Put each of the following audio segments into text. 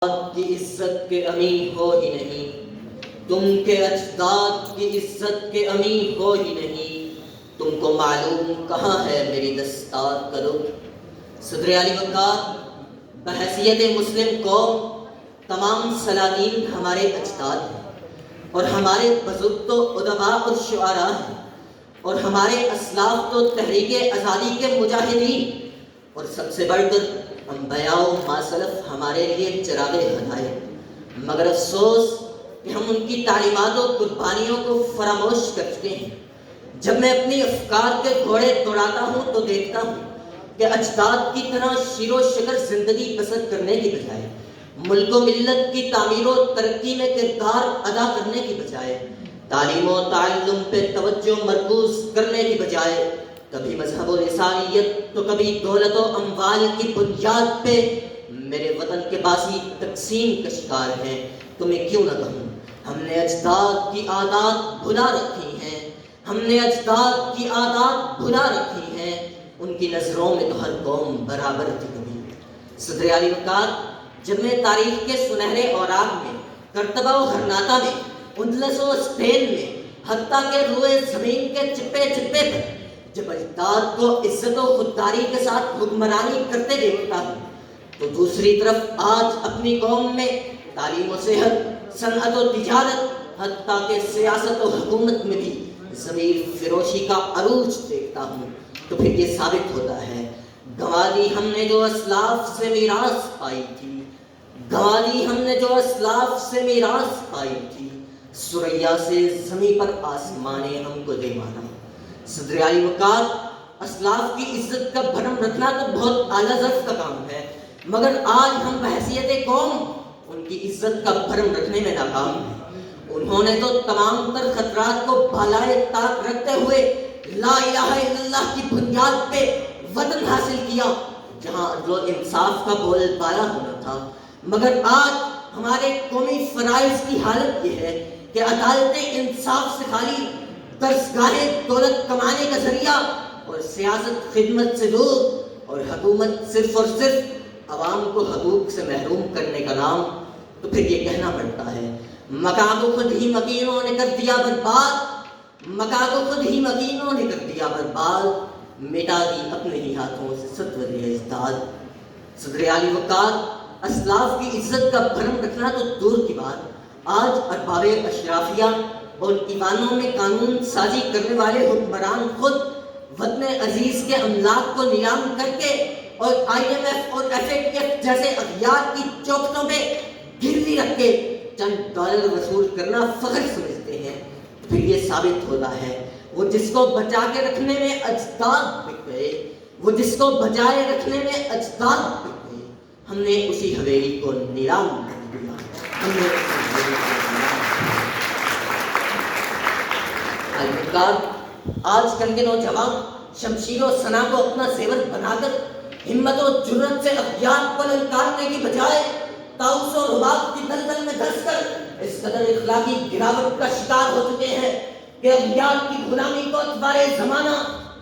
آپ کی عزت کے امین ہو ہی نہیں، تم کے اجداد کی عزت کے امین ہو ہی نہیں، تم کو معلوم کہاں ہے میری دستار کا رخ۔ صدر علی وقار بحیثیت مسلم قوم تمام سلاطین ہمارے اجداد ہیں، اور ہمارے بزرگ تو ادباء اور شعراء ہیں، اور ہمارے اسلاف تو تحریک آزادی کے مجاہدین، اور سب سے بڑھ کر انبیاء و ماسلف ہمارے لیے چراغ ہدایت۔ مگر افسوس کہ ہم ان کی تعلیمات و قربانیوں کو فراموش کر چکے ہیں۔ جب میں اپنی افکار کے گھوڑے دوڑاتا ہوں تو دیکھتا ہوں کہ اجداد کی طرح شیر و شکر زندگی بسر کرنے کی بجائے، ملک و ملت کی تعمیر و ترقی میں کردار ادا کرنے کی بجائے، تعلیم و تعلم پہ توجہ مرکوز کرنے کی بجائے، کبھی مذہب و لسانیت تو کبھی دولت و اموال کی بنیاد پہ میرے وطن کے باسی تقسیم کا شکار ہیں، تو میں کیوں نہ کہوں ہم نے اجداد کی عادات بھلا رکھی ہیں، ہم نے اجداد کی عادات بھلا رکھی ہیں، ان کی نظروں میں تو ہر قوم برابر تھی کبھی۔ صدر علی وقار جب میں تاریخ کے سنہرے اوراق میں، کرتبہ و غرناطہ میں، اندلس و اسپین میں، حتیٰ کہ روئے زمین کے چپے چپے پر جب اجداد کو عزت و خودداری کے ساتھ حکمرانی کرتے دیکھتا ہوں، تو دوسری طرف آج اپنی قوم میں تعلیم و صحت، صنعت و تجارت، حتیٰ کہ سیاست و حکومت میں بھی ضمیر فروشی کا عروج دیکھتا ہوں، تو پھر یہ ثابت ہوتا ہے گنوا دی ہم نے جو اسلاف سے میراث پائی تھی، گنوا دی ہم نے جو اسلاف سے میراث پائی تھی، ثریا سے زمیں پر آسمان ہم کو دے مانا۔ صدر علی وقار اسلاف کی عزت کا بھرم رکھنا تو بہت اعلیٰ ظرف کا کام ہے، مگر آج ہم بحیثیت قوم ان کی عزت کا بھرم رکھنے میں ناکام ہیں۔ انہوں نے تو تمام تر خطرات کو بالائے طاق رکھتے ہوئے لا الہ الا اللہ کی بنیاد پہ وطن حاصل کیا جہاں عدل و انصاف کا بول بالا ہونا تھا، مگر آج ہمارے قومی فرائض کی حالت یہ ہے کہ عدالت انصاف سے خالی، درسگاہ دولت کمانے کا ذریعہ، اور سیاست خدمت سے دور، اور حکومت صرف اور صرف عوام کو حقوق سے محروم کرنے کا نام۔ تو پھر یہ کہنا پڑتا ہے مکہ کو خود ہی مکینوں نے کر دیا برباد، مکہ کو خود ہی مکینوں نے کر دیا برباد، مٹا دی اپنے ہی ہاتھوں سے ستور اجداد۔ صدر علی وقار اسلاف کی عزت کا بھرم رکھنا تو دور کی بات، آج ارباب اشرافیہ اور ایوانوں میں قانون سازی کرنے والے حکمران خود وطن عزیز کے املاک کو نیلام کر کے اور IMF اور FATF جیسے اغیار کی چوکھٹوں پہ گروی رکھ کے چند ڈالر وصول کرنا فخر سمجھتے ہیں۔ پھر یہ ثابت ہوتا ہے وہ جس کو بچا کے رکھنے میں اجداد بک گئے، وہ جس کو بچائے رکھنے میں اجداد بک گئے، ہم نے اسی حویلی کو نیلام کر دیا، ہم نے آج کل کے نوجوان شمشیر و سنا کو اپنا زیور بنا کر ہمت و جرأت سے اغیار کو للکارنے کی بجائے طاؤس و رباط کی دلدل میں دھس کر اس قدر اخلاقی گراوٹ کا شکار ہو چکے ہیں کہ اغیار کی غلامی کو اتبار زمانہ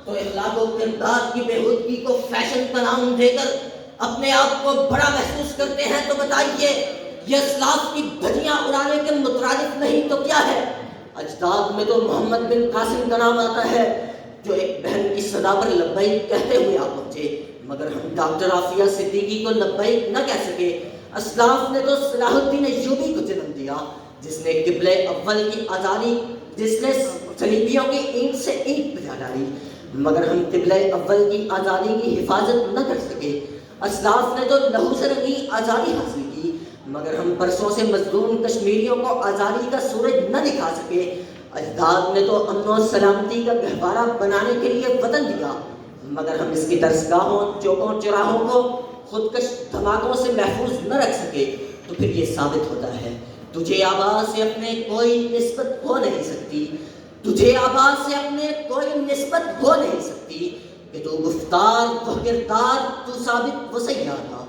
تو اخلاق و کردار کی بےہودگی کو فیشن کا نام دے کر اپنے آپ کو بڑا محسوس کرتے ہیں۔ تو بتائیے یہ اسلاف کی دھجیاں اڑانے کے مترادف نہیں تو کیا ہے؟ اجداد میں تو محمد بن قاسم کا نام آتا ہے جو ایک بہن کی صدا پر لبیک کہتے ہوئے آپ پہنچے، مگر ہم ڈاکٹر عافیہ صدیقی کو لبیک نہ کہہ سکے۔ اسلاف نے تو صلاح الدین ایوبی کو جنم دیا جس نے قبلہ اول کی آزادی، جس نے صلیبیوں کی اینٹ سے اینٹ بجا ڈالی، مگر ہم قبلہ اول کی آزادی کی حفاظت نہ کر سکے۔ اسلاف نے تو لہو سے رنگی آزادی حاصل کی، مگر ہم برسوں سے مظلوم کشمیریوں کو آزادی کا سورج نہ دکھا سکے۔ اجداد نے تو امن و سلامتی کا گہوارہ بنانے کے لیے وطن دیا، مگر ہم اس کی درسگاہوں، چوکوں چوراہوں کو خودکش دھماکوں سے محفوظ نہ رکھ سکے۔ تو پھر یہ ثابت ہوتا ہے تجھے آباد سے اپنے کوئی نسبت ہو نہیں سکتی، تجھے آباد سے اپنے کوئی نسبت ہو نہیں سکتی کہ تو گفتار وہ کردار تو ثابت وہ سیاح تھا،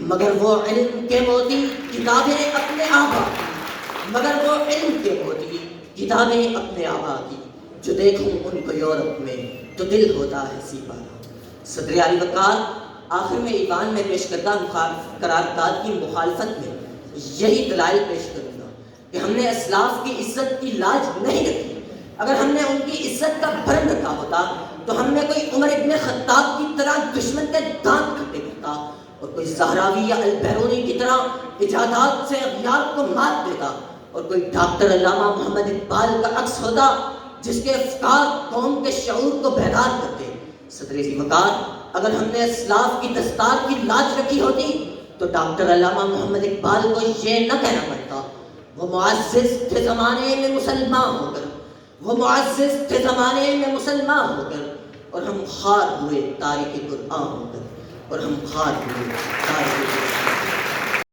مگر وہ علم کے موتی کتابیں اپنے آبا کی، مگر وہ علم کے موتی کتابیں اپنے آبا کی، جو دیکھوں ان کو یورپ میں تو دل ہوتا ہے سی پارا۔ صدر علی وقار آخر میں ایوان میں پیش کردہ قرارداد کی مخالفت میں یہی دلائل پیش کروں گا کہ ہم نے اسلاف کی عزت کی لاج نہیں رکھی۔ اگر ہم نے ان کی عزت کا بھرم رکھا ہوتا تو ہم نے کوئی عمر ابن خطاب کی طرح دشمن کے دانت کھٹے کرتا، اور کوئی زہراوی یا البیرونی کی طرح ایجادات سے اغیار کو مات دیتا، اور کوئی ڈاکٹر علامہ محمد اقبال کا عکس ہوتا جس کے افکار قوم کے شعور کو بیدار کرتے۔ صدر وقار، اگر ہم نے اسلاف کی دستار کی لاج رکھی ہوتی تو ڈاکٹر علامہ محمد اقبال کو یہ نہ کہنا پڑتا، وہ معزز تھے زمانے میں مسلمان ہو کر، وہ معزز تھے زمانے میں مسلمان ہو کر، اور ہم خوار ہوئے تاریخ قرآن ہو کر، اور ہم خوار ہوئے تاریخ قرآن۔